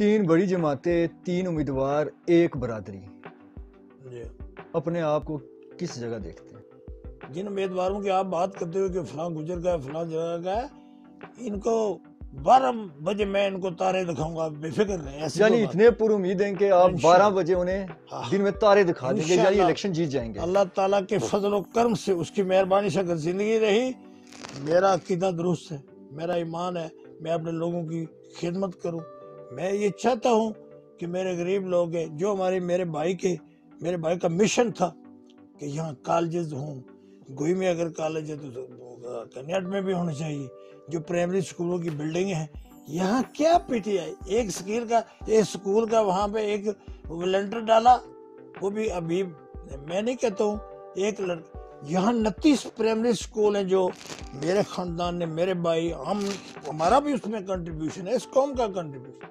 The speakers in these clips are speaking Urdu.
تین بڑی جماعتیں، تین امیدوار، ایک برادری، جی اپنے آپ کو کس جگہ دیکھتے ہیں؟ جن امیدواروں کی آپ بات کرتے ہوئے کہ فلاں گجر کا ہے، فلاں جگہ کا ہے، ان کو 12 بجے میں ان کو تارے دکھاؤں گا، بے فکر رہیں. ایسی یعنی کوئی بات اتنے پر امید ہیں کہ آپ 12 انشاءاللہ. بجے انہیں ہاں. دن میں تارے دکھا دیں گے، یعنی انشاءاللہ الیکشن جیت جائیں گے. اللہ تعالیٰ کے فضل و کرم سے، اس کی مہربانی سے اگر زندگی رہی، میرا عقیدہ درست ہے، میرا ایمان ہے، میں اپنے لوگوں کی خدمت کروں. میں یہ چاہتا ہوں کہ میرے غریب لوگ ہیں جو میرے بھائی کا مشن تھا کہ یہاں کالجز ہوں. گوئی میں اگر کالج ہے تو کنیاٹ میں بھی ہونا چاہیے. جو پرائمری سکولوں کی بلڈنگ ہیں، یہاں کیا پی ٹی آئی ایک سکول کا وہاں پہ ایک ولنٹر ڈالا، وہ بھی ابھی میں نہیں کہتا ہوں ایک لڑکا. یہاں 29 پرائمری سکول ہیں جو میرے خاندان نے، میرے بھائی، ہمارا بھی اس میں کنٹریبیوشن ہے، اس قوم کا کنٹریبیوشن.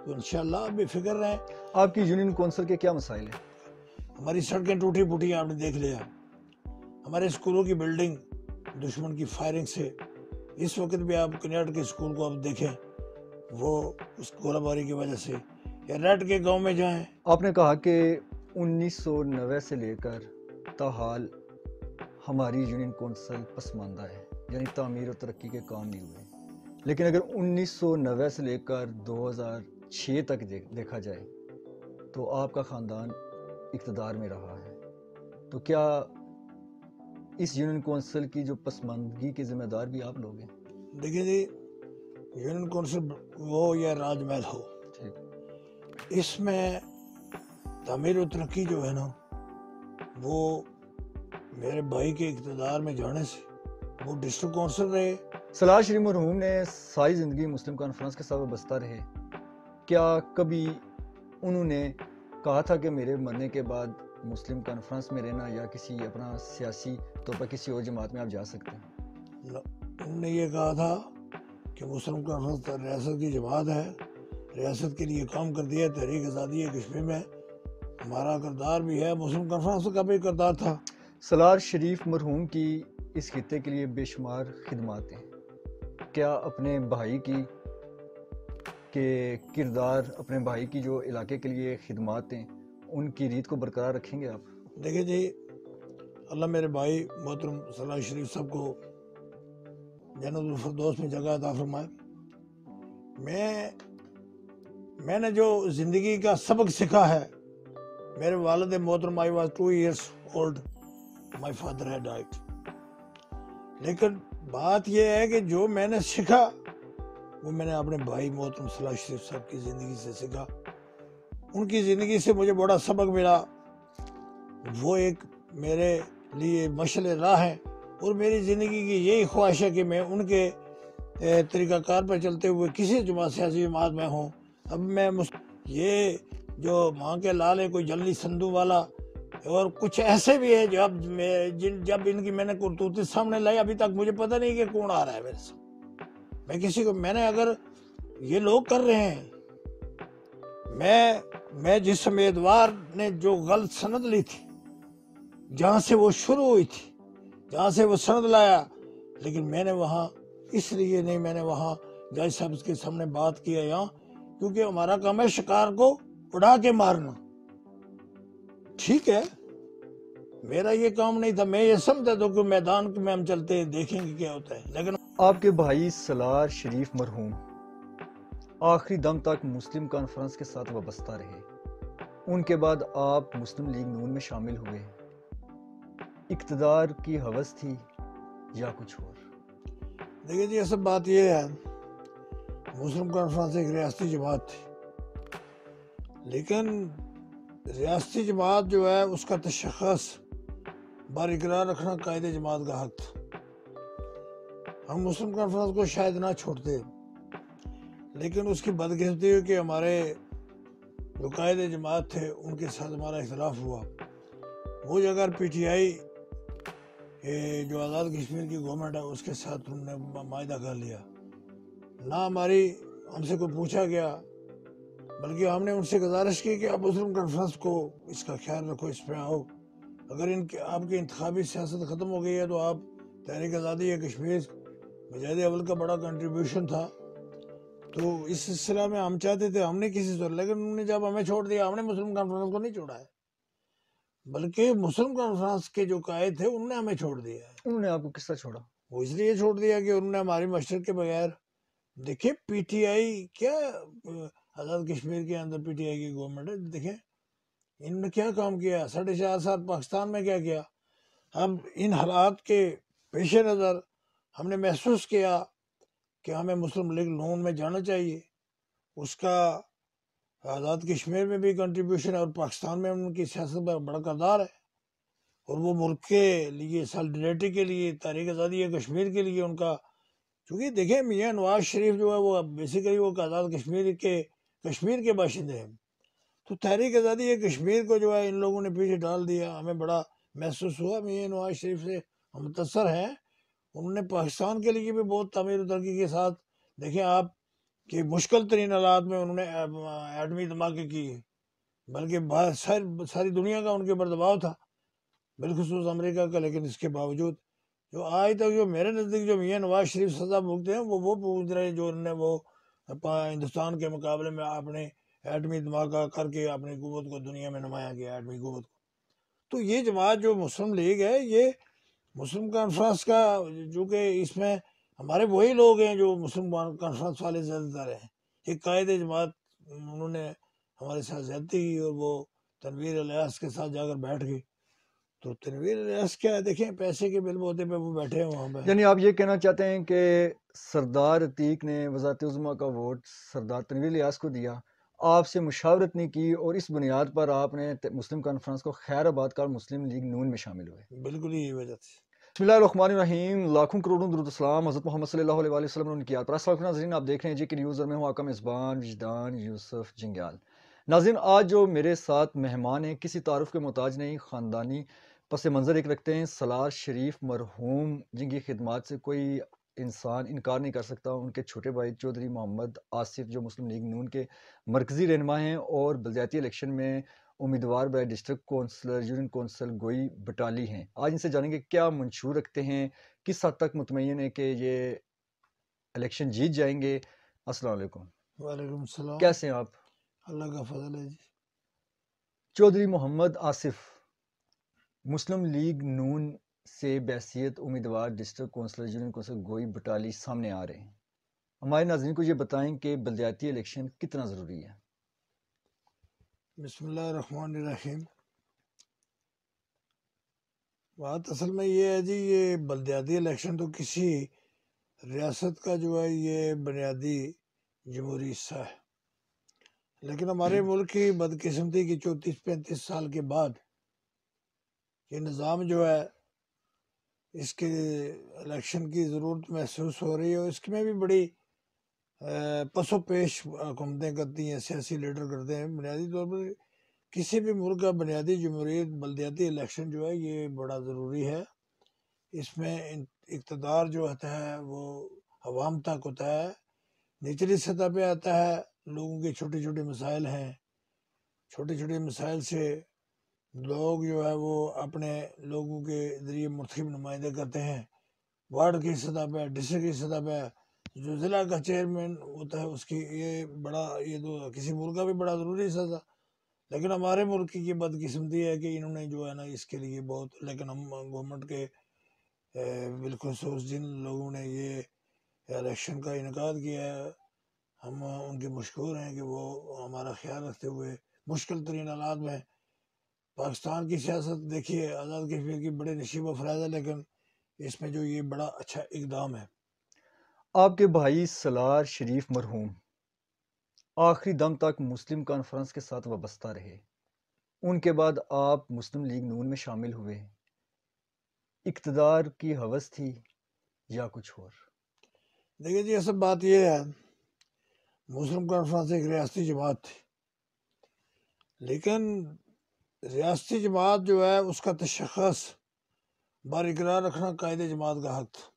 تو انشاءاللہ بے فکر رہیں. آپ کی یونین کونسل کے کیا مسائل ہیں؟ ہماری سڑکیں ٹوٹی پھوٹی آپ نے دیکھ لیا. ہمارے اسکولوں کی بلڈنگ دشمن کی فائرنگ سے، اس وقت بھی آپ کنیاٹ کے اسکول کو آپ دیکھیں، وہ اس گولہ باری کی وجہ سے. یا ریڈ کے گاؤں میں جائیں. آپ نے کہا کہ 1990 سے لے کر تاحال ہماری یونین کونسل پسماندہ ہے، یعنی تعمیر و ترقی کے کام نہیں ہوئے. لیکن اگر 1990 سے لے کر 2006 تک دیکھا جائے تو آپ کا خاندان اقتدار میں رہا ہے. تو کیا اس یونین کونسل کی جو پسماندگی کے ذمہ دار بھی آپ لوگ ہیں؟ دیکھیں جی، یونین کونسل ہو یا راج محل ہو، اس میں تعمیر و ترقی جو ہے نا، وہ میرے بھائی کے اقتدار میں جانے سے وہ ڈسٹرکٹ کونسل رہے. سلار شریف مرحوم نے ساری زندگی مسلم کانفرنس کے ساتھ وابستہ رہے. کیا کبھی انہوں نے کہا تھا کہ میرے مرنے کے بعد مسلم کانفرنس میں رہنا یا کسی اپنا سیاسی طور پر کسی اور جماعت میں آپ جا سکتے ہیں؟ انہوں نے یہ کہا تھا کہ مسلم کانفرنس ریاست کی جماعت ہے، ریاست کے لیے کام کر دیا. تحریک آزادی کشمیر میں ہمارا کردار بھی ہے، مسلم کانفرنس کا بھی کردار تھا. سلار شریف مرحوم کی اس خطے کے لیے بے شمار خدمات ہیں. کیا اپنے بھائی کی کردار، اپنے بھائی کی جو علاقے کے لیے خدمات ہیں، ان کی ریت کو برقرار رکھیں گے آپ؟ دیکھیں جی، اللہ میرے بھائی محترم سلار شریف صاحب کو جنت الفردوس میں جگہ عطا فرمائے. میں نے جو زندگی کا سبق سیکھا ہے، میرے والد محترم I was 2 years old, my father had died. لیکن بات یہ ہے کہ جو میں نے سیکھا وہ میں نے اپنے بھائی محترم سلار شریف صاحب کی زندگی سے سیکھا. ان کی زندگی سے مجھے بڑا سبق ملا. وہ ایک میرے لیے مشعل راہ ہے، اور میری زندگی کی یہی خواہش ہے کہ میں ان کے طریقہ کار پر چلتے ہوئے کسی سیاسی جماعت میں ہوں. اب میں یہ جو ماں کے لال ہے، کوئی جلدی سندھو والا، اور کچھ ایسے بھی ہے جب ان کی میں نے کرتوتی سامنے لائی، ابھی تک مجھے پتہ نہیں کہ کون آ رہا ہے میرے سے. میں کسی کو، میں نے اگر یہ لوگ کر رہے ہیں، میں جس امیدوار نے جو غلط سند لی تھی، جہاں سے وہ شروع ہوئی تھی، جہاں سے وہ سند لایا، لیکن میں نے وہاں اس لیے نہیں، میں نے وہاں جج صاحب کے سامنے بات کیا یہاں، کیونکہ ہمارا کام ہے شکار کو اڑا کے مارنا. ٹھیک ہے، میرا یہ کام نہیں تھا. میں یہ سمجھتا تھا کہ میدان میں ہم چلتے ہیں، دیکھیں گے کیا ہوتا ہے. لیکن آپ کے بھائی سلار شریف مرحوم آخری دم تک مسلم کانفرنس کے ساتھ وابستہ رہے. ان کے بعد آپ مسلم لیگ نون میں شامل ہوئے. اقتدار کی ہوس تھی یا کچھ اور؟ دیکھیں جی، اصل بات یہ ہے، مسلم کانفرنس ایک ریاستی جماعت تھی، لیکن ریاستی جماعت جو ہے اس کا تشخص برقرار رکھنا قائد جماعت کا حق تھا. ہم مسلم کانفرنس کو شاید نہ چھوڑتے، لیکن اس کی بدقسمتی ہوئی کہ ہمارے جو قائد جماعت تھے ان کے ساتھ ہمارا اختلاف ہوا. وہ اگر پی ٹی آئی جو آزاد کشمیر کی گورنمنٹ ہے اس کے ساتھ انہوں نے معاہدہ کر لیا. نہ ہم سے کوئی پوچھا گیا، بلکہ ہم نے ان سے گزارش کی کہ آپ مسلم کانفرنس کو اس کا خیال رکھو، اس پہ آؤ. اگر آپ کی انتخابی سیاست ختم ہو گئی ہے تو آپ تحریک آزادی کشمیر مجاہد اول کا بڑا کنٹریبیوشن تھا. تو اس سلسلہ میں ہم چاہتے تھے ہم نے کسی سے، لیکن انہوں نے جب ہمیں چھوڑ دیا، ہم نے مسلم کانفرنس کو نہیں چھوڑا ہے، بلکہ مسلم کانفرنس کے جو قائد تھے انہوں نے ہمیں چھوڑ دیا ہے۔ انہوں نے آپ کو کس طرح چھوڑا؟ وہ اس لیے چھوڑ دیا کہ انہوں نے ہماری مشورے کے بغیر، دیکھیں پی ٹی آئی کیا آزاد کشمیر کے اندر پی ٹی آئی کی گورنمنٹ ہے، دیکھیں انہوں نے کیا کام کیا، 4.5 سال پاکستان میں کیا کیا۔ اب ان حالات کے پیش نظر ہم نے محسوس کیا کہ ہمیں مسلم لیگ نون میں جانا چاہیے، اس کا آزاد کشمیر میں بھی کنٹریبیوشن ہے اور پاکستان میں ان کی سیاست کا بڑا کردار ہے، اور وہ ملک کے لیے سالڈریٹی کے لیے، تحریک آزادی کشمیر کے لیے ان کا، چونکہ دیکھیں میاں نواز شریف جو ہے وہ بیسیکلی وہ آزاد کشمیر کے باشندے ہیں، تو تحریک آزادی کشمیر کو جو ہے ان لوگوں نے پیچھے ڈال دیا۔ ہمیں بڑا محسوس ہوا، میاں نواز شریف سے ہم متاثر ہیں، انہوں نے پاکستان کے لیے بھی بہت تعمیر و ترقی کے ساتھ، دیکھیں آپ کہ مشکل ترین حالات میں انہوں نے ایٹمی دھماکے کی، بلکہ ساری دنیا کا ان کے اوپر دباؤ تھا، بالخصوص امریکہ کا، لیکن اس کے باوجود جو آج تک جو میرے نزدیک جو میاں نواز شریف سزا بھگتے ہیں وہ پوچھ رہے ہیں جو انہوں نے وہ ہندوستان کے مقابلے میں اپنے ایٹمی دھماکہ کر کے اپنی قوت کو دنیا میں نمایاں کیا، ایٹمی قوت کو۔ تو یہ جماعت جو مسلم لیگ ہے، یہ مسلم کانفرنس کا، جو کہ اس میں ہمارے وہی لوگ ہیں جو مسلم کانفرنس والے زیادہ تر ہیں، ایک قائد جماعت انہوں نے ہمارے ساتھ زیادتی کی اور وہ تنویر الیاس کے ساتھ جا کر بیٹھ گئے۔ تو تنویر الیاس کیا ہے، دیکھیں پیسے کے بل بوتے پہ وہ بیٹھے ہیں وہاں پہ۔ یعنی آپ یہ کہنا چاہتے ہیں کہ سردار عتیق نے وزارت عظمیٰ کا ووٹ سردار تنویر الیاس کو دیا، آپ سے مشاورت نہیں کی، اور اس بنیاد پر آپ نے مسلم کانفرنس کو خیر آباد کر مسلم لیگ نون میں شامل ہوئے؟ بالکل یہی وجہ تھی۔ بسم اللہ الرحمن الرحیم، لاکھوں کروڑوں درود السلام حضرت محمد صلی اللہ علیہ وآلہ وسلم نے ان کی یاد پر۔ السلام علیکم ناظرین، آپ دیکھ رہے ہیں جی کے نیوز اور میں ہوں آپ کا میزبان وجدان یوسف جنگیال۔ ناظرین، آج جو میرے ساتھ مہمان ہیں کسی تعارف کے محتاج نہیں، خاندانی پس منظر ایک رکھتے ہیں۔ سالار شریف مرحوم جن کی خدمات سے کوئی انسان انکار نہیں کر سکتا، ان کے چھوٹے بھائی چودھری محمد آصف جو مسلم لیگ نون کے مرکزی رہنما ہیں اور بلدیاتی الیکشن میں امیدوار برائے ڈسٹرکٹ کونسلر یونین کونسل گوئی بٹالی ہیں۔ آج ان سے جانیں گے کیا منشور رکھتے ہیں، کس حد تک مطمئن ہے کہ یہ الیکشن جیت جائیں گے۔ السلام علیکم، وعلیکم السلام، کیسے ہیں آپ؟ اللہ کا فضل ہے جی۔ چودھری محمد آصف مسلم لیگ نون سے بحیثیت امیدوار ڈسٹرکٹ کونسلر یونین کونسل گوئی بٹالی سامنے آ رہے ہیں، ہمارے ناظرین کو یہ بتائیں کہ بلدیاتی الیکشن کتنا ضروری ہے؟ بسم اللہ الرحمن الرحیم۔ بات اصل میں یہ ہے جی، یہ بلدیاتی الیکشن تو کسی ریاست کا جو ہے یہ بنیادی جمہوری حصہ ہے، لیکن ہمارے ملک کی بدقسمتی کی 34-35 سال کے بعد یہ نظام جو ہے اس کے الیکشن کی ضرورت محسوس ہو رہی ہے، اور اس میں بھی بڑی پس و پیش حکومتیں کرتی ہیں، سیاسی لیڈر کرتے ہیں۔ بنیادی طور پر کسی بھی ملک کا بنیادی جمہوریت بلدیاتی الیکشن جو ہے یہ بڑا ضروری ہے۔ اس میں اقتدار جو ہوتا ہے وہ عوام تک ہوتا ہے، نچلی سطح پہ آتا ہے، لوگوں کے چھوٹے چھوٹے مسائل ہیں، چھوٹے چھوٹے مسائل سے لوگ جو ہے وہ اپنے لوگوں کے ذریعے منتخب نمائندے کرتے ہیں، وارڈ کی سطح پہ، ڈسٹرکٹ کی سطح پہ جو ضلع کا چیئرمین ہوتا ہے اس کی، یہ تو کسی ملک کا بھی بڑا ضروری حصہ تھا، لیکن ہمارے ملک کی یہ بدقسمتی ہے کہ انہوں نے جو ہے نا اس کے لیے بہت، لیکن ہم گورنمنٹ کے بالخصوص جن لوگوں نے یہ الیکشن کا انعقاد کیا ہے، ہم ان کے مشکور ہیں کہ وہ ہمارا خیال رکھتے ہوئے مشکل ترین حالات میں، پاکستان کی سیاست دیکھیے آزاد کشمیر کی بڑے نشیب و فراز ہے، لیکن اس میں جو یہ بڑا اچھا اقدام ہے۔ آپ کے بھائی سالار شریف مرحوم آخری دم تک مسلم کانفرنس کے ساتھ وابستہ رہے، ان کے بعد آپ مسلم لیگ نون میں شامل ہوئے، اقتدار کی ہوس تھی یا کچھ اور؟ دیکھیے جی، اصل بات یہ ہے، مسلم کانفرنس ایک ریاستی جماعت تھی، لیکن ریاستی جماعت جو ہے اس کا تشخص برقرار رکھنا قائد جماعت کا حق تھا۔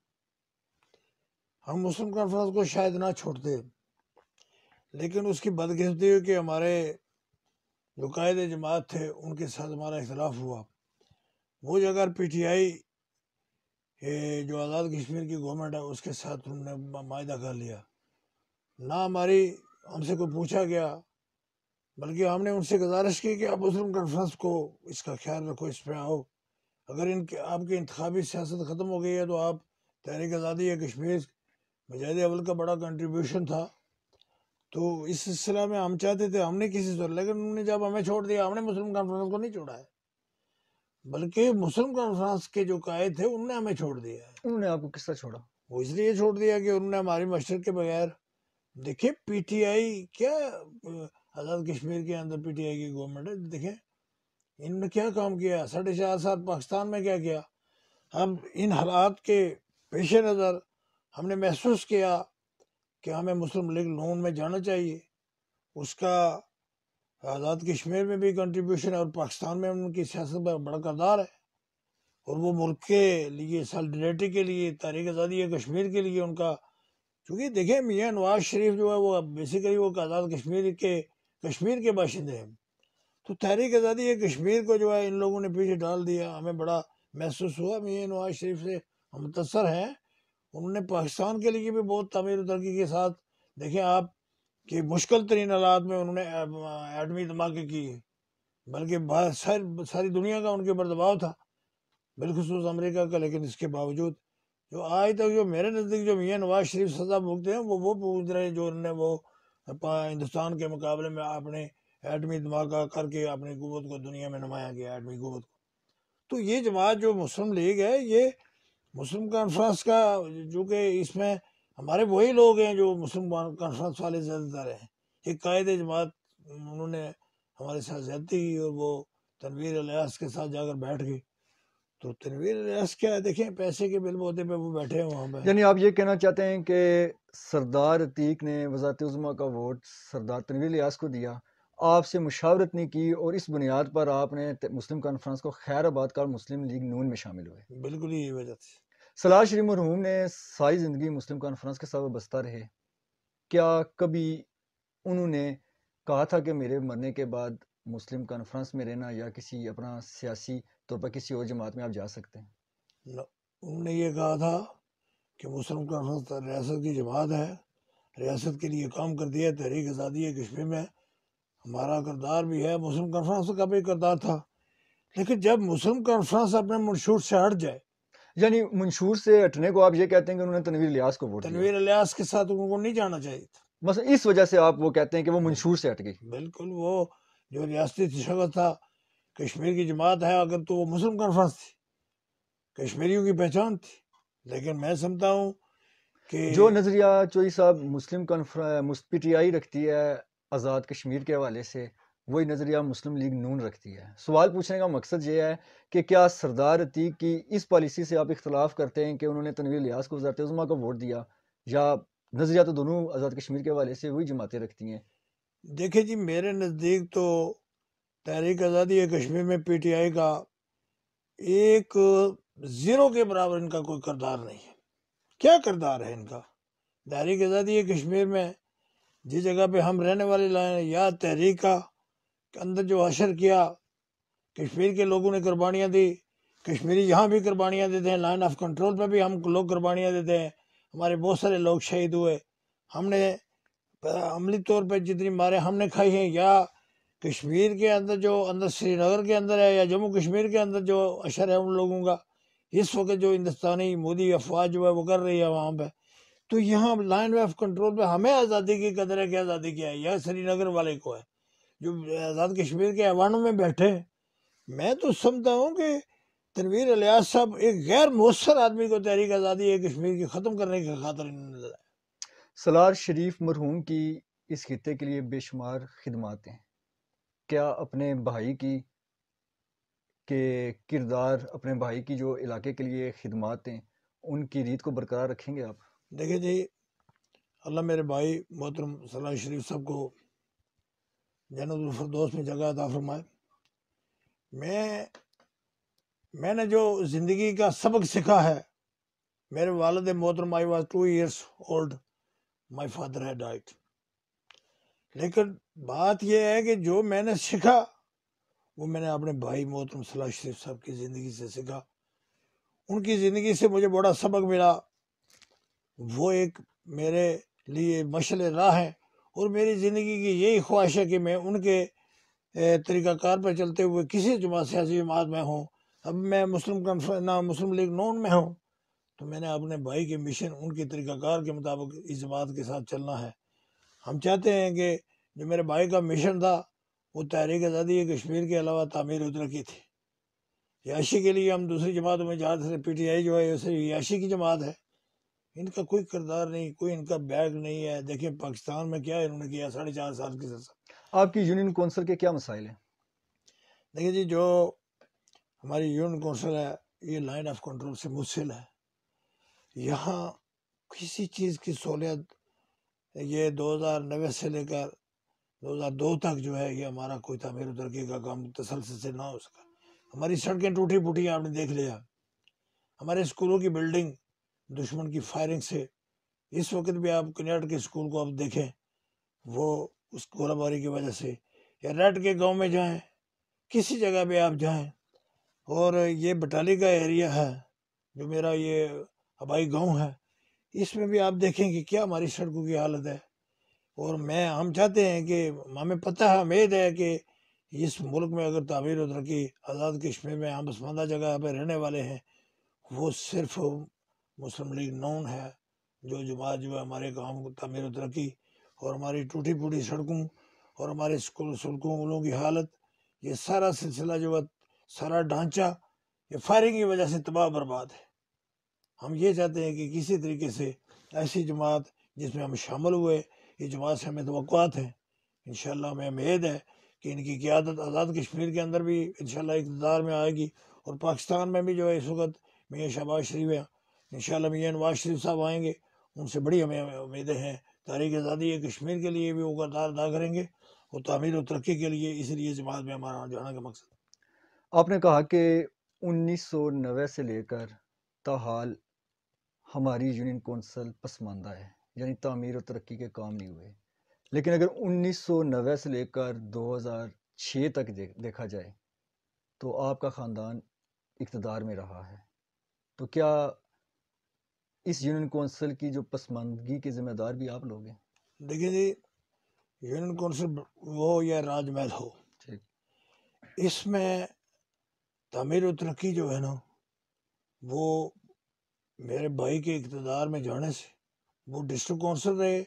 ہم مسلم کانفرنس کو شاید نہ چھوڑتے، لیکن اس کی بدقسمتی ہوئی کہ ہمارے جو قائد جماعت تھے ان کے ساتھ ہمارا اختلاف ہوا، وہ اگر پی ٹی آئی جو آزاد کشمیر کی گورنمنٹ ہے اس کے ساتھ انہوں نے معاہدہ کر لیا، نہ ہماری ہم سے کوئی پوچھا گیا، بلکہ ہم نے ان سے گزارش کی کہ آپ مسلم کانفرنس کو اس کا خیال رکھو، اس پہ آؤ، اگر آپ کی انتخابی سیاست ختم ہو گئی ہے تو آپ تحریک آزادی ہے کشمیر مجاہد اول کا بڑا کنٹریبیوشن تھا، تو اس سلسلہ میں ہم چاہتے تھے، ہم نے کسی سے، لیکن انہوں نے جب ہمیں چھوڑ دیا، ہم نے مسلم کانفرنس کو نہیں چھوڑا ہے، بلکہ مسلم کانفرنس کے جو قائد تھے انہوں نے ہمیں چھوڑ دیا ہے۔ انہوں نے آپ کو کس طرح چھوڑا؟ وہ اس لیے چھوڑ دیا کہ انہوں نے ہماری مشورے کے بغیر، دیکھیں پی ٹی آئی کیا آزاد کشمیر کے اندر پی ٹی آئی کی گورنمنٹ ہے، دیکھیں انہوں نے کیا کام کیا، 4.5 سال پاکستان میں کیا کیا۔ اب ان حالات کے پیش نظر ہم نے محسوس کیا کہ ہمیں مسلم لیگ نون میں جانا چاہیے، اس کا آزاد کشمیر میں بھی کنٹریبیوشن ہے اور پاکستان میں ان کی سیاست میں بڑا کردار ہے، اور وہ ملک کے لیے سالڈریٹی کے لیے، تحریک آزادی ہے کشمیر کے لیے ان کا، چونکہ دیکھیں میاں نواز شریف جو ہے وہ بیسیکلی وہ آزاد کشمیر کے باشندے ہیں، تو تحریک آزادی ہے کشمیر کو جو ہے ان لوگوں نے پیچھے ڈال دیا۔ ہمیں بڑا محسوس ہوا، میاں نواز شریف سے ہم متاثر ہیں، انہوں نے پاکستان کے لیے بھی بہت تعمیر و ترقی کے ساتھ، دیکھیں آپ کہ مشکل ترین حالات میں انہوں نے ایٹمی دھماکے کی، بلکہ ساری دنیا کا ان کے اوپر دباؤ تھا، بالخصوص امریکہ کا، لیکن اس کے باوجود جو آج تک جو میرے نزدیک جو میاں نواز شریف سزا بھوگتے ہیں وہ پوچھ رہے ہیں جو انہوں نے وہ ہندوستان کے مقابلے میں اپنے ایٹمی دھماکہ کر کے اپنی قوت کو دنیا میں نمایاں کیا، ایٹمی قوت کو۔ تو یہ جماعت جو مسلم لیگ ہے، یہ مسلم کانفرنس کا، جو کہ اس میں ہمارے وہی لوگ ہیں جو مسلم کانفرنس والے زیادہ تر ہیں، ایک قائد جماعت انہوں نے ہمارے ساتھ زیادتی کی اور وہ تنویر الیاس کے ساتھ جا کر بیٹھ گئی، تو تنویر الیاس کیا ہے، دیکھیں پیسے کے بل بوتے پہ وہ بیٹھے ہیں وہاں پہ۔ یعنی آپ یہ کہنا چاہتے ہیں کہ سردار عتیق نے وزارت عظمیٰ کا ووٹ سردار تنویر الیاس کو دیا، آپ سے مشاورت نہیں کی، اور اس بنیاد پر آپ نے مسلم کانفرنس کو خیر آباد کا مسلم لیگ نون میں شامل ہوئے؟ بالکل یہی وجہ تھی۔ سلار شریف مرحوم نے ساری زندگی مسلم کانفرنس کے ساتھ وابستہ رہے، کیا کبھی انہوں نے کہا تھا کہ میرے مرنے کے بعد مسلم کانفرنس میں رہنا یا کسی اپنا سیاسی طور پر کسی اور جماعت میں آپ جا سکتے ہیں؟ انہوں نے یہ کہا تھا کہ مسلم کانفرنس ریاست کی جماعت ہے، ریاست کے لیے کام کرتی ہے، تحریک آزادی ہے کشمیر میں ہمارا کردار بھی ہے، مسلم کانفرنس کا بھی کردار تھا، لیکن جب مسلم کانفرنس اپنے منشور سے ہٹ جائے، یعنی منشور سے ہٹنے کو آپ یہ کہتے ہیں کہ انہوں نے تنویر الیاس کو ووٹ دیا، تنویر الیاس کے ساتھ ان کو نہیں جانا چاہیے تھا، بس اس وجہ سے آپ وہ کہتے ہیں کہ وہ منشور سے ہٹ گئی؟ بالکل وہ جو ریاستی شخص تھا، کشمیر کی جماعت ہے اگر تو وہ مسلم کانفرنس تھی، کشمیریوں کی پہچان تھی، لیکن میں سمجھتا ہوں کہ جو نظریہ چوئی صاحب مسلم پی ٹی آئی رکھتی ہے آزاد کشمیر کے حوالے سے، وہی نظریہ مسلم لیگ نون رکھتی ہے۔ سوال پوچھنے کا مقصد یہ ہے کہ کیا سردار عتیق کی اس پالیسی سے آپ اختلاف کرتے ہیں کہ انہوں نے تنویر الیاس کو وزارت عظمیٰ کا ووٹ دیا، یا نظریہ تو دونوں آزاد کشمیر کے حوالے سے وہی جماعتیں رکھتی ہیں؟ دیکھیں جی، میرے نزدیک تو تحریک آزادی ہے کشمیر میں پی ٹی آئی کا ایک زیرو کے برابر ان کا کوئی کردار نہیں ہے۔ کیا کردار ہے ان کا؟ تحریک آزادی ہے کشمیر میں جس جگہ پہ ہم رہنے والے لائن یا تحریک کا کے اندر جو حشر کیا، کشمیر کے لوگوں نے قربانیاں دی، کشمیری یہاں بھی قربانیاں دیتے ہیں، لائن آف کنٹرول پہ بھی ہم لوگ قربانیاں دیتے ہیں، ہمارے بہت سارے لوگ شہید ہوئے، ہم نے عملی طور پہ جتنی مارے ہم نے کھائی ہیں، یا کشمیر کے اندر جو اندر سری نگر کے اندر ہے یا جموں کشمیر کے اندر جو اشر ہے ان لوگوں کا، اس وقت جو ہندوستانی مودی افواج جو ہے وہ کر رہی ہے وہاں پہ، تو یہاں لائن آف کنٹرول پہ ہمیں آزادی کی قدر ہے کہ آزادی کیا ہے، یا سری نگر والے کو ہے جو آزاد کشمیر کے ایوانوں میں بیٹھے۔ میں تو سمجھتا ہوں کہ تنویر الیاس صاحب ایک غیر مؤثر آدمی کو تحریک آزادی ہے کشمیر کی ختم کرنے کی خاطر انہوں نے، سلار شریف مرحوم کی اس خطے کے لیے بے شمار خدمات ہیں، کیا اپنے بھائی کی کردار، اپنے بھائی کی جو علاقے کے لیے خدمات ہیں، ان کی ریت کو برقرار رکھیں گے آپ؟ دیکھیں جی، اللہ میرے بھائی محترم سلار شریف صاحب کو جنت الفردوس میں جگہ عطا فرمائے۔ میں نے جو زندگی کا سبق سیکھا ہے، میرے والد محترم I was 2 years old, my father had died، لیکن بات یہ ہے کہ جو میں نے سیکھا وہ میں نے اپنے بھائی محترم سلار شریف صاحب کی زندگی سے سیکھا، ان کی زندگی سے مجھے بڑا سبق ملا، وہ ایک میرے لیے مشعل راہ ہیں، اور میری زندگی کی یہی خواہش ہے کہ میں ان کے طریقہ کار پر چلتے ہوئے کسی جماعت سیاسی جماعت میں ہوں. اب میں مسلم لیگ نون میں ہوں، تو میں نے اپنے بھائی کے مشن ان کے طریقہ کار کے مطابق اس جماعت کے ساتھ چلنا ہے. ہم چاہتے ہیں کہ جو میرے بھائی کا مشن تھا وہ تحریک آزادی کشمیر کے علاوہ تعمیر و ترقی تھی. عیاشی کے لیے ہم دوسری جماعتوں میں جہاں سے پی ٹی آئی جو ہے اسے عیاشی کی جماعت ہے. ان کا کوئی کردار نہیں، کوئی ان کا بیگ نہیں ہے. دیکھیں پاکستان میں کیا انہوں نے کیا 4.5 سال کی سرسا. آپ کی یونین کونسل کے کیا مسائل ہیں؟ دیکھیں جی، جو ہماری یونین کونسل ہے یہ لائن آف کنٹرول سے منسل ہے. یہاں کسی چیز کی سہولیت یہ 2009 سے لے کر 2002 تک جو ہے یہ ہمارا کوئی تعمیر و ترقی کا کام تسلسل سے نہ ہو سکا. ہماری سڑکیں ٹوٹی پھوٹی آپ نے دیکھ لیا. ہمارے اسکولوں کی بلڈنگ دشمن کی فائرنگ سے، اس وقت بھی آپ کنیاٹ کے اسکول کو آپ دیکھیں وہ اس گولہ باری کی وجہ سے، یا ریڈ کے گاؤں میں جائیں، کسی جگہ پہ آپ جائیں، اور یہ بٹالی کا ایریا ہے جو میرا یہ آبائی گاؤں ہے، اس میں بھی آپ دیکھیں کہ کیا ہماری سڑکوں کی حالت ہے. اور ہم چاہتے ہیں کہ ہمیں پتہ ہے، امید ہے کہ اس ملک میں اگر تعمیر و ترقی آزاد کشمیر میں ہم پسماندہ جگہ پہ رہنے والے ہیں، وہ صرف مسلم لیگ نون ہے. جو جماعت جو ہے ہمارے کام تعمیر و ترقی اور ہماری ٹوٹی پھوٹی سڑکوں اور ہمارے سڑکوں کی حالت، یہ سارا سلسلہ جو ہے سارا ڈھانچہ یہ فائرنگ کی وجہ سے تباہ برباد ہے. ہم یہ چاہتے ہیں کہ کسی طریقے سے ایسی جماعت جس میں ہم شامل ہوئے، یہ جماعت سے ہمیں توقعات ہیں. انشاءاللہ ہمیں امید ہے کہ ان کی قیادت آزاد کشمیر کے اندر بھی انشاءاللہ اقتدار میں آئے گی، اور پاکستان میں بھی جو ہے اس وقت میاں شہباز شریف ہے، انشاءاللہ میاں نواز شریف صاحب آئیں گے. ان سے بڑی ہمیں امیدیں ہیں. تحریک آزادی کشمیر کے لیے بھی وہ کردار ادا کریں گے، اور تعمیر و ترقی کے لیے، اس لیے جماعت میں ہمارا جانا کا مقصد. آپ نے کہا کہ 1990 سے لے کر تاحال ہماری یونین کونسل پسماندہ ہے، یعنی تعمیر و ترقی کے کام نہیں ہوئے. لیکن اگر 1990 سے لے کر 2006 تک دیکھا جائے تو آپ کا خاندان اقتدار میں رہا ہے، تو کیا اس یونین کونسل کی جو پسماندگی کے ذمہ دار بھی آپ لوگ ہیں؟ دیکھیں جی، یونین کونسل ہو یا راج محل ہو، ٹھیک، اس میں تعمیر و ترقی جو ہے نا، وہ میرے بھائی کے اقتدار میں جانے سے وہ ڈسٹرکٹ کونسل رہے،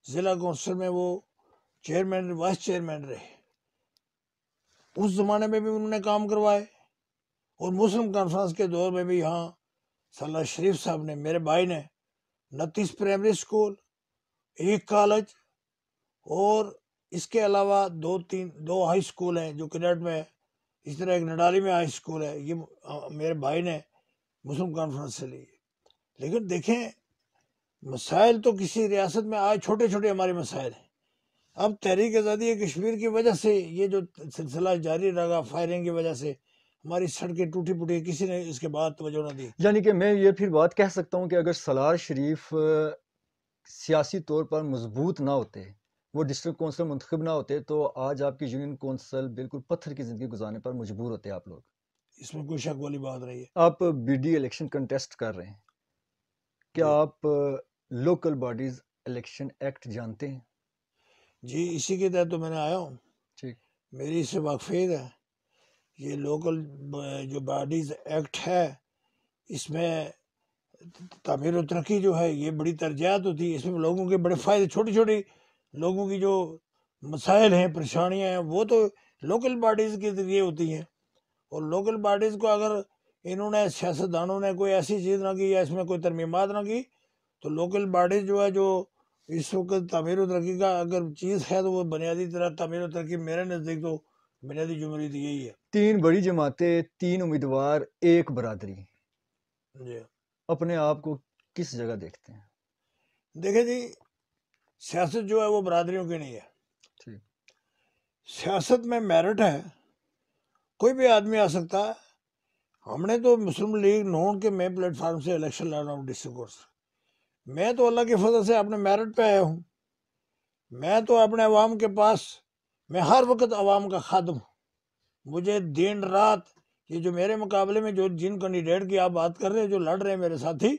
ضلع کونسل میں وہ چیئرمین وائس چیئرمین رہے. اس زمانے میں بھی انہوں نے کام کروائے، اور مسلم کانفرنس کے دور میں بھی یہاں سالار شریف صاحب نے، میرے بھائی نے 29 پرائمری اسکول، 1 کالج، اور اس کے علاوہ دو ہائی اسکول ہیں جو کنیٹ میں ہے. اس طرح ایک نڈالی میں ہائی اسکول ہے. یہ میرے بھائی نے مسلم کانفرنس سے لی. لیکن دیکھیں مسائل تو کسی ریاست میں آج چھوٹے چھوٹے ہمارے مسائل ہیں. اب تحریک آزادی کشمیر کی وجہ سے یہ جو سلسلہ جاری رہا، فائرنگ کی وجہ سے ہماری سڑکیں ٹوٹی پھوٹی، کسی نے اس کے بعد توجہ نہ دی. یعنی کہ میں یہ پھر بات کہہ سکتا ہوں کہ اگر سالار شریف سیاسی طور پر مضبوط نہ ہوتے، وہ ڈسٹرکٹ کونسل منتخب نہ ہوتے، تو آج آپ کی یونین کونسل بالکل پتھر کی زندگی گزارنے پر مجبور ہوتے آپ لوگ. اس میں کوئی شک والی بات نہیں ہے. آپ بی ڈی الیکشن کنٹیسٹ کر رہے ہیں، کیا جی آپ لوکل باڈیز الیکشن ایکٹ جانتے ہیں؟ جی، اسی کے تحت تو میں نے آیا ہوں. ٹھیک، میری اس سے واقفیت ہے. یہ لوکل جو باڈیز ایکٹ ہے، اس میں تعمیر و ترقی جو ہے یہ بڑی ترجیحات ہوتی ہے. اس میں لوگوں کے بڑے فائدے، چھوٹی چھوٹی لوگوں کی جو مسائل ہیں، پریشانیاں ہیں، وہ تو لوکل باڈیز کے ذریعے ہوتی ہیں. اور لوکل باڈیز کو اگر انہوں نے سیاستدانوں نے کوئی ایسی چیز نہ کی یا اس میں کوئی ترمیمات نہ کی، تو لوکل باڈیز جو ہے جو اس وقت تعمیر و ترقی کا اگر چیز ہے تو وہ بنیادی طرح تعمیر و ترقی میرے نزدیک تو بنیادی جمہوریت یہی ہے. 3 بڑی جماعتیں، 3 امیدوار، 1 برادری، جی اپنے آپ کو کس جگہ دیکھتے ہیں؟ دیکھیں جی، سیاست جو ہے وہ برادریوں کی نہیں ہے. ٹھیک، سیاست میں میرٹ ہے، کوئی بھی آدمی آ سکتا ہے. ہم نے تو مسلم لیگ نون کے میں پلیٹ فارم سے الیکشن لڑ رہا ہوں ڈسٹرکٹ کورٹ سے. میں تو اللہ کے فضل سے اپنے میرٹ پہ آیا ہوں. میں تو اپنے عوام کے پاس، میں ہر وقت عوام کا خادم ہوں. مجھے دن رات یہ جو میرے مقابلے میں جو جن کینڈیڈیٹ کی آپ بات کر رہے ہیں جو لڑ رہے ہیں میرے ساتھی،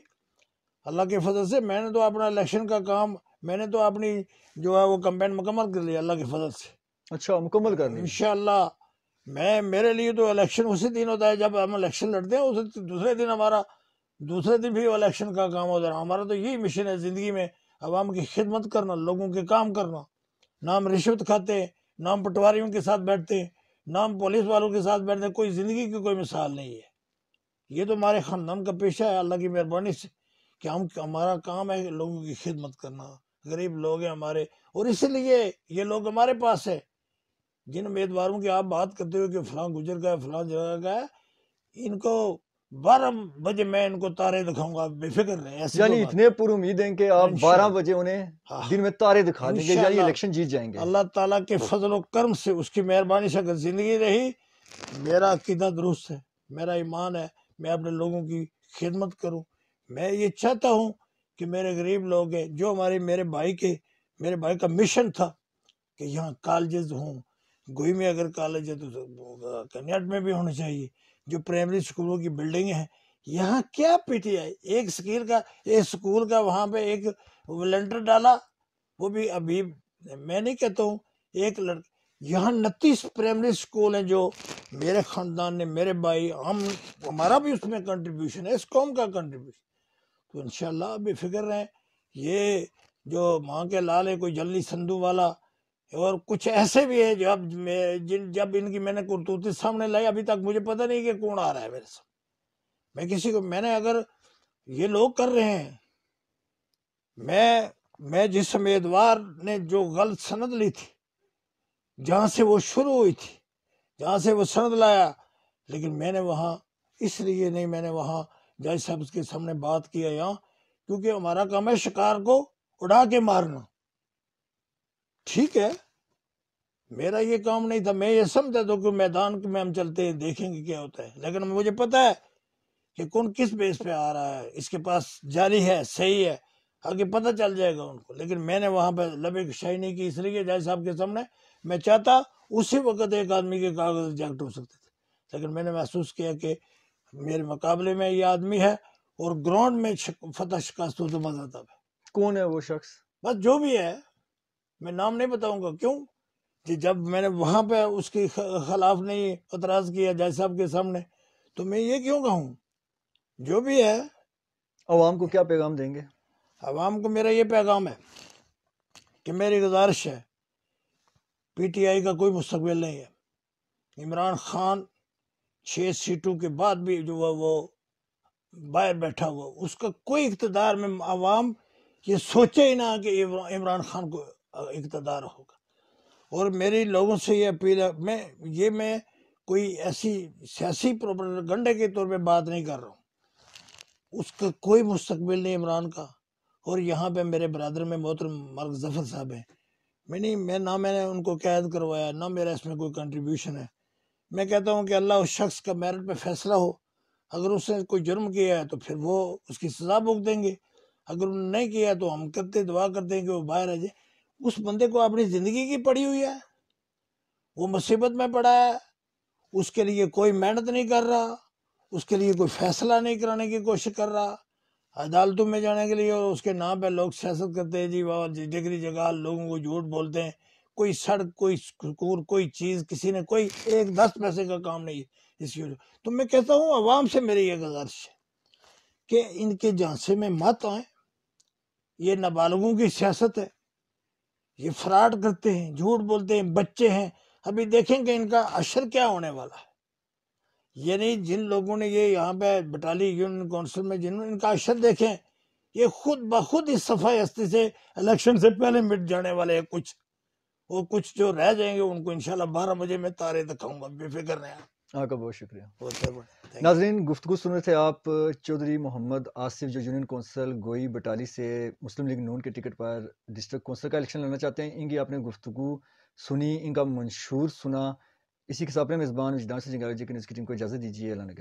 اللہ کے فضل سے میں نے تو اپنا الیکشن کا کام میں نے تو اپنی جو ہے وہ کمپین مکمل کر لیا اللہ کے فضل سے. اچھا مکمل کر لی. انشاءاللہ میرے لیے تو الیکشن اسی دن ہوتا ہے جب ہم الیکشن لڑتے ہیں. دوسرے دن بھی الیکشن کا کام ہوتا ہے. ہمارا تو یہی مشن ہے زندگی میں، عوام کی خدمت کرنا، لوگوں کے کام کرنا. نہ ہم رشوت کھاتے ہیں، نہ ہم پٹواریوں کے ساتھ بیٹھتے ہیں، نہ ہم پولیس والوں کے ساتھ بیٹھتے ہیں. کوئی زندگی کی کوئی مثال نہیں ہے. یہ تو ہمارے خاندان کا پیشہ ہے اللہ کی مہربانی سے کہ ہمارا کام ہے لوگوں کی خدمت کرنا. غریب لوگ ہیں ہمارے، اور اس لیے یہ لوگ ہمارے پاس ہے. جن امیدواروں کی آپ بات کرتے ہوئے کہ فلاں گزر گیا، فلاں جگہ کا ہے، ان کو 12 بجے میں ان کو تارے دکھاؤں گا، بے فکر رہیں. ایسی یعنی اتنے پر امید ہیں کہ آپ 12 بجے انہیں دن میں تارے دکھا دیں گے، یعنی الیکشن جیت جائیں گے. اللہ تعالیٰ کے فضل و کرم سے، اس کی مہربانی سے اگر زندگی رہی، میرا عقیدہ درست ہے، میرا ایمان ہے، میں اپنے لوگوں کی خدمت کروں. میں یہ چاہتا ہوں کہ میرے غریب لوگ ہیں جو میرے بھائی کا مشن تھا کہ یہاں کالجز ہوں. گوئی میں اگر کالج ہے تو کنیاٹ میں بھی ہونا چاہیے. جو پرائمری سکولوں کی بلڈنگیں ہیں، یہاں کیا پی ٹی آئی ایک سکول کا وہاں پہ ایک ولنٹر ڈالا، وہ بھی ابھی میں نہیں کہتا ہوں ایک یہاں 29 پرائمری سکول ہیں جو میرے خاندان نے، میرے بھائی، ہمارا بھی اس میں کنٹریبیوشن ہے، اس قوم کا کنٹریبیوشن. تو انشاءاللہ بے فکر رہیں. یہ جو ماں کے لال ہے، کوئی جلنی سندھو والا، اور کچھ ایسے بھی ہے جب ان کی میں نے کرتوتی سامنے لائی، ابھی تک مجھے پتہ نہیں کہ کون آ رہا ہے میرے سامنے. میں نے اگر یہ لوگ کر رہے ہیں، میں جس امیدوار نے جو غلط سند لی تھی، جہاں سے وہ شروع ہوئی تھی، جہاں سے وہ سند لایا، لیکن میں نے وہاں اس لیے نہیں، میں نے وہاں جج صاحب کے سامنے بات کیا یہاں، کیونکہ ہمارا کام ہے شکار کو اڑا کے مارنا. ٹھیک ہے، میرا یہ کام نہیں تھا. میں یہ سمجھتا تھا کہ میدان میں ہم چلتے ہیں، دیکھیں گے کیا ہوتا ہے، لیکن مجھے پتا ہے کہ کون کس بیس پہ آ رہا ہے، اس کے پاس جاری ہے، صحیح ہے، آگے پتہ چل جائے گا ان کو. لیکن میں نے وہاں پہ لبے کشائی نہیں کی، اس لیے جج صاحب کے سامنے میں چاہتا اسی وقت ایک آدمی کے کاغذ ریجیکٹ ہو سکتے تھے، لیکن میں نے محسوس کیا کہ میرے مقابلے میں یہ آدمی ہے، اور گراؤنڈ میں فتح شکست ہو تو مزہ آتا ہے. کون ہے وہ شخص؟ بس جو بھی ہے، میں نام نہیں بتاؤں گا. کیوں کہ جب میں نے وہاں پہ اس کے خلاف نہیں اعتراض کیا جج صاحب کے سامنے، تو میں یہ کیوں کہوں. جو بھی ہے، عوام کو کیا پیغام دیں گے؟ عوام کو میرا یہ پیغام ہے کہ میری گزارش ہے، پی ٹی آئی کا کوئی مستقبل نہیں ہے. عمران خان 6 سیٹوں کے بعد بھی جو وہ باہر بیٹھا ہوا، اس کا کوئی اقتدار میں عوام یہ سوچے ہی نہ کہ عمران خان کو اقتدار ہوگا. اور میری لوگوں سے یہ اپیل ہے، میں کوئی ایسی سیاسی پروپیگنڈے کے طور پہ بات نہیں کر رہا ہوں. اس کا کوئی مستقبل نہیں عمران کا. اور یہاں پہ میرے برادر میں محترم ملک ظفر صاحب ہیں، نہ میں نے ان کو قید کروایا، نہ میرا اس میں کوئی کنٹریبیوشن ہے. میں کہتا ہوں کہ اللہ اس شخص کا میرٹ پہ فیصلہ ہو. اگر اس نے کوئی جرم کیا ہے تو پھر وہ اس کی سزا بھوگ دیں گے، اگر انہوں نے نہیں کیا تو ہم دعا کرتے ہیں کہ وہ باہر آ جائے. اس بندے کو اپنی زندگی کی پڑی ہوئی ہے، وہ مصیبت میں پڑا ہے، اس کے لیے کوئی محنت نہیں کر رہا، اس کے لیے کوئی فیصلہ نہیں کرانے کی کوشش کر رہا. عدالتوں میں جانے کے لیے اس کے نام پہ لوگ سیاست کرتے ہیں، جی بابا ڈگری جگہ لوگوں کو جھوٹ بولتے ہیں. کوئی سڑک، کوئی سکول، کوئی چیز کسی نے کوئی 10 پیسے کا کام نہیں اس کی. تو میں کہتا ہوں عوام سے میری یہ گزارش ہے کہ ان کے جھانسے میں مت آئیں. یہ نابالغوں کی سیاست ہے، یہ فراڈ کرتے ہیں، جھوٹ بولتے ہیں، بچے ہیں. ابھی دیکھیں کہ ان کا اشر کیا ہونے والا ہے. یعنی جن لوگوں نے یہ یہاں پہ بٹالی یونین کونسل میں ان کا اشر دیکھیں، یہ خود بخود اس صفائی ہستی سے الیکشن سے پہلے مٹ جانے والے ہیں. کچھ جو رہ جائیں گے ان کو انشاءاللہ 12 بجے میں تارے دکھاؤں گا، بے فکر رہیں. آپ کا بہت شکریہ. ناظرین، گفتگو سن رہے تھے آپ چودھری محمد آصف، جو یونین کونسل گوئی بٹالی سے مسلم لیگ نون کے ٹکٹ پر ڈسٹرکٹ کونسل کا الیکشن لڑنا چاہتے ہیں. ان کی آپ نے گفتگو سنی، ان کا منشور سنا. اسی کے ساتھ اپنے میزبان وجدان سے جنگال جی کی ٹیم کو اجازت دیجیے. اللہ نے